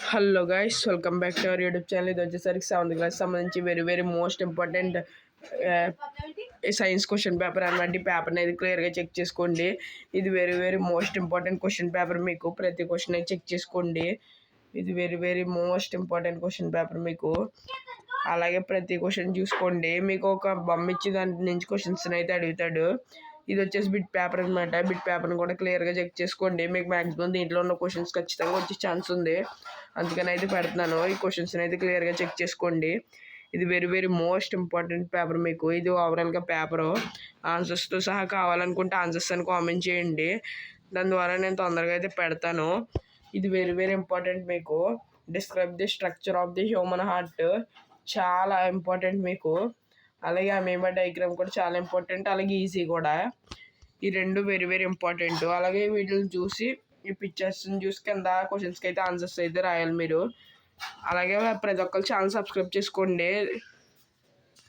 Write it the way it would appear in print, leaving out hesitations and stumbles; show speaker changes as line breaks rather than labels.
Hello guys, welcome back to our YouTube channel. ఇది వచ్చేసరికి 7th class సంబంధించి very most important science question paper అనమాట. ఈ paper అనేది క్లియర్గా చెక్ చేసుకోండి. ఇది very most important question paper. మీకు ప్రతి క్వశ్చన్ అయితే చెక్ చేసుకోండి. ఇది very most important question paper మీకు. అలాగే ప్రతి క్వశ్చన్ చూసుకోండి. మీకు ఒక బొమ్మ ఇచ్చి దాని నుంచి క్వశ్చన్స్ అయితే అడుగుతాడు. ఇది వచ్చేసి బిట్ పేపర్ అనమాట. బిట్ పేపర్ని కూడా క్లియర్గా చెక్ చేసుకోండి. మీకు మ్యాక్సిమం దీంట్లో ఉన్న క్వశ్చన్స్ ఖచ్చితంగా వచ్చే ఛాన్స్ ఉంది. అందుకని అయితే పెడుతున్నాను. ఈ క్వశ్చన్స్ని అయితే క్లియర్గా చెక్ చేసుకోండి. ఇది వెరీ మోస్ట్ ఇంపార్టెంట్ పేపర్ మీకు. ఇది ఓవరాల్గా పేపరు. ఆన్సర్స్తో సహా కావాలనుకుంటే ఆన్సర్స్ అని కామెంట్ చేయండి. దాని ద్వారా నేను తొందరగా అయితే పెడతాను. ఇది వెరీ ఇంపార్టెంట్ మీకు. Describe the structure of the human heart చాలా ఇంపార్టెంట్ మీకు. అలాగే అమీబా డయాగ్రామ్ కూడా చాలా ఇంపార్టెంట్. అలాగే ఈజీ కూడా. ఈ రెండు వెరీ ఇంపార్టెంట్. అలాగే వీటిని చూసి ఈ పిక్చర్స్ని చూసి కింద క్వశ్చన్స్కి అయితే ఆన్సర్స్ అయితే రాయాలి మీరు. అలాగే ప్రతి ఒక్కరు ఛానల్ సబ్స్క్రైబ్ చేసుకోండి.